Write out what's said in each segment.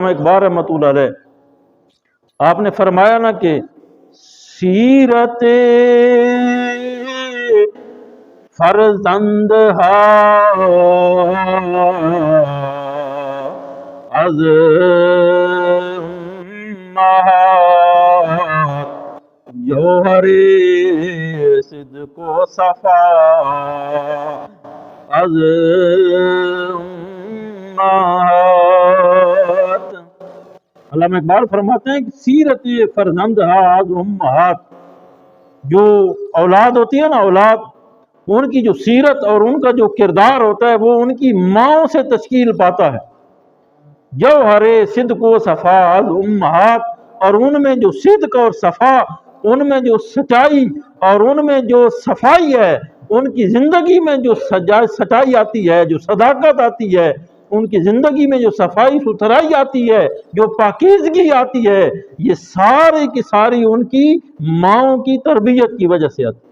اقبال رحمۃ اللہ علیہ آپ نے فرمایا نا کہ سیرت فرزند از امہات جوہر صدق و صفا از امہات۔ علامہ اقبال فرماتے ہیں کہ سیرت فرزند از امہات، جو اولاد ہوتی ہے نا، اولاد ان کی جو سیرت اور ان کا جو کردار ہوتا ہے وہ ان کی ماؤں سے تشکیل پاتا ہے۔ جوہر صدق و صفا از امہات، اور ان میں جو صدق اور صفا، ان میں جو سچائی اور ان میں جو صفائی ہے، ان کی زندگی میں جو سچائی آتی ہے، جو صداقت آتی ہے، ان کی زندگی میں جو صفائی ستھرائی آتی ہے، جو پاکیزگی آتی ہے، یہ ساری کی ساری ان کی ماؤں کی تربیت کی وجہ سے آتی ہے،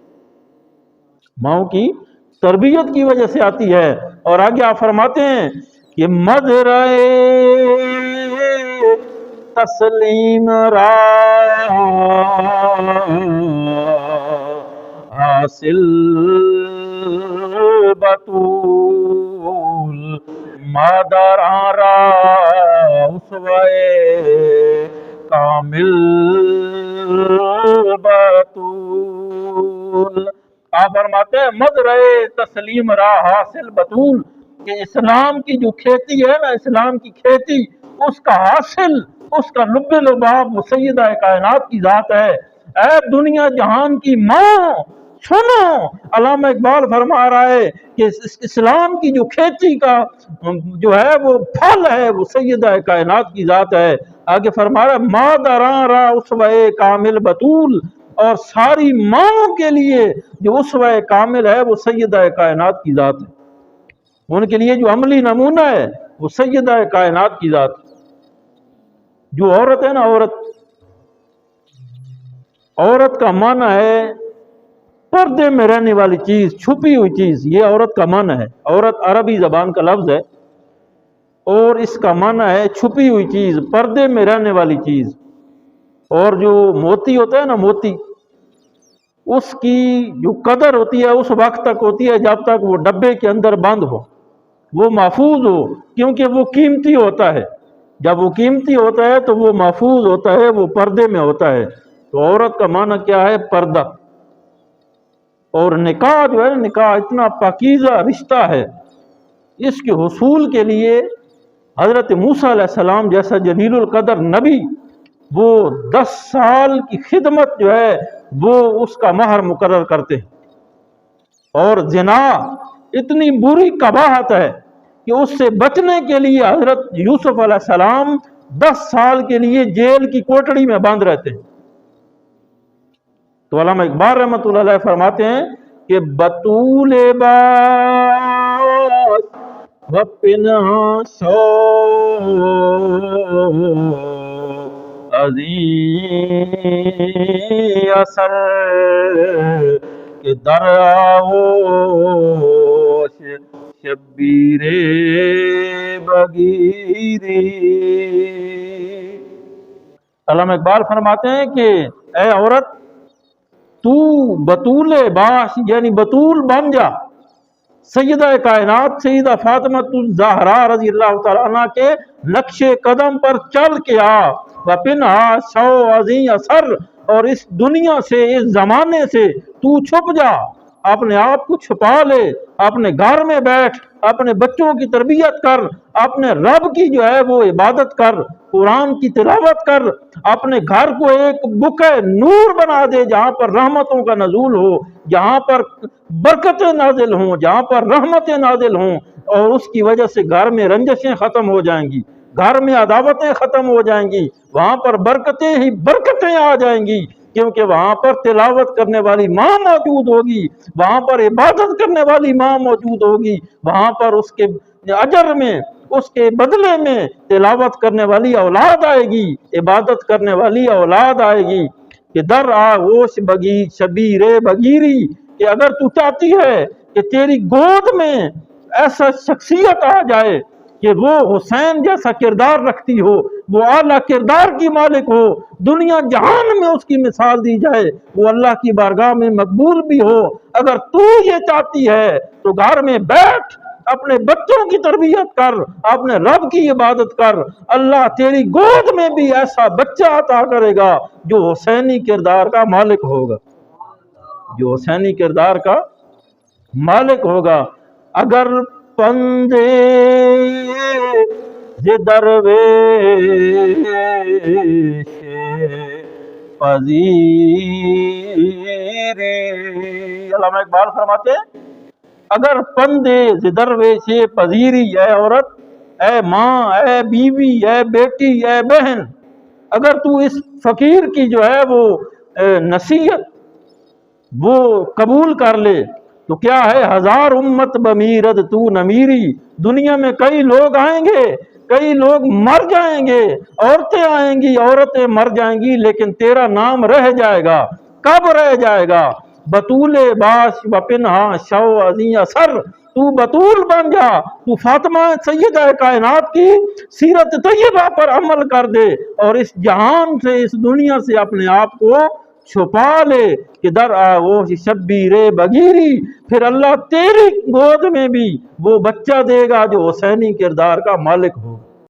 ماؤں کی تربیت کی وجہ سے آتی ہے۔ اور آگے آپ فرماتے ہیں کہ مزرعے تسلیم را حاصل بطول مادران را اسوے کامل بطول۔ آپ فرماتے ہیں مزرعے تسلیم را حاصل بطول، کہ اسلام کی جو کھیتی ہے نا، اسلام کی کھیتی، اس کا حاصل، اس کا لب لباب وہ سیدہ کائنات کی ذات ہے۔ اے دنیا جہان کی ماں سنو، علامہ اقبال فرما رہا ہے کہ اسلام کی جو کھیتی کا جو ہے وہ پھل ہے، وہ سیدہ کائنات کی ذات ہے۔ آگے فرما رہا ہے مادران را اسوہ کامل بطول، اور ساری ماں کے لیے جو اسوہ کامل ہے وہ سیدہ کائنات کی ذات ہے، ان کے لیے جو عملی نمونہ ہے وہ سیدہ کائنات کی ذات ہے۔ جو عورت ہے نا، عورت کا معنی ہے پردے میں رہنے والی چیز، چھپی ہوئی چیز، یہ عورت کا معنی ہے۔ عورت عربی زبان کا لفظ ہے اور اس کا معنی ہے چھپی ہوئی چیز، پردے میں رہنے والی چیز۔ اور جو موتی ہوتا ہے نا، موتی، اس کی جو قدر ہوتی ہے اس وقت تک ہوتی ہے جب تک وہ ڈبے کے اندر بند ہو، وہ محفوظ ہو، کیونکہ وہ قیمتی ہوتا ہے۔ جب وہ قیمتی ہوتا ہے تو وہ محفوظ ہوتا ہے، وہ پردے میں ہوتا ہے۔ تو عورت کا معنی کیا ہے؟ پردہ۔ اور نکاح جو ہے، نکاح اتنا پاکیزہ رشتہ ہے، اس کے حصول کے لیے حضرت موسیٰ علیہ السلام جیسا جلیل القدر نبی، وہ 10 سال کی خدمت جو ہے وہ اس کا مہر مقرر کرتے ہیں۔ اور زنا اتنی بری قباحت ہے کہ اس سے بچنے کے لیے حضرت یوسف علیہ السلام 10 سال کے لیے جیل کی کوٹڑی میں بند رہتے ہیں۔ تو علامہ اقبال رحمۃ اللہ علیہ فرماتے ہیں کہ بطول باس و پنہا سو عظیم اثر کہ در آغوش شبیر بگیری۔ علامہ اقبال فرماتے ہیں کہ اے عورت، تو بطول باش یعنی بطول بن جا، سیدہ کائنات سیدہ فاطمہ الزہرا رضی اللہ تعالیٰ عنہ کے نقش قدم پر چل کے آ، وَپِنْہا سو عظیم اثر، اور اس دنیا سے، اس زمانے سے تو چھپ جا، اپنے آپ کو چھپا لے، اپنے گھر میں بیٹھ، اپنے بچوں کی تربیت کر، اپنے رب کی جو ہے وہ عبادت کر، قرآن کی تلاوت کر، اپنے گھر کو ایک بقع نور بنا دے جہاں پر رحمتوں کا نزول ہو، جہاں پر برکتیں نازل ہوں، جہاں پر رحمتیں نازل ہوں، اور اس کی وجہ سے گھر میں رنجشیں ختم ہو جائیں گی، گھر میں عداوتیں ختم ہو جائیں گی، وہاں پر برکتیں ہی برکتیں آ جائیں گی، کیونکہ وہاں پر تلاوت کرنے والی ماں موجود ہوگی، وہاں پر عبادت کرنے والی ماں موجود ہوگی، وہاں پر اس کے اجر میں، اس کے بدلے میں تلاوت کرنے والی اولاد آئے گی، عبادت کرنے والی اولاد آئے گی۔ کہ در آغوش شبیر بگیری، کہ اگر تو چاہتی ہے کہ تیری گود میں ایسا شخصیت آ جائے کہ وہ حسین جیسا کردار رکھتی ہو، وہ اعلیٰ کردار کی مالک ہو، دنیا جہان میں اس کی مثال دی جائے، وہ اللہ کی بارگاہ میں مقبول بھی ہو۔ اگر تو یہ چاہتی ہے تو گھر میں بیٹھ، اپنے بچوں کی تربیت کر، اپنے رب کی عبادت کر، اللہ تیری گود میں بھی ایسا بچہ عطا کرے گا جو حسینی کردار کا مالک ہوگا، جو حسینی کردار کا مالک ہوگا۔ اگر پندے درویش پذیری، علامہ اقبال فرماتے ہیں اگر پندے درویش پذیری، اے عورت، اے ماں، اے بیوی، اے بیٹی، اے بہن، اگر تو اس فقیر کی جو ہے وہ نصیحت وہ قبول کر لے تو کیا ہے، ہزار امت بمیرد تو نمیری، دنیا میں کئی لوگ آئیں گے، کئی لوگ مر جائیں گے، عورتیں آئیں گی، عورتیں مر جائیں گی، لیکن تیرا نام رہ جائے گا۔ کب رہ جائے گا؟ بطول باش و پنہا شو ازیں اثر، تو بطول بن جا، تو فاطمہ سیدہ کائنات کی سیرت طیبہ پر عمل کر دے، اور اس جہان سے، اس دنیا سے اپنے آپ کو چھپا لے کہ در وہ شبیر بگیری، پھر اللہ تیری گود میں بھی وہ بچہ دے گا جو حسینی کردار کا مالک ہو۔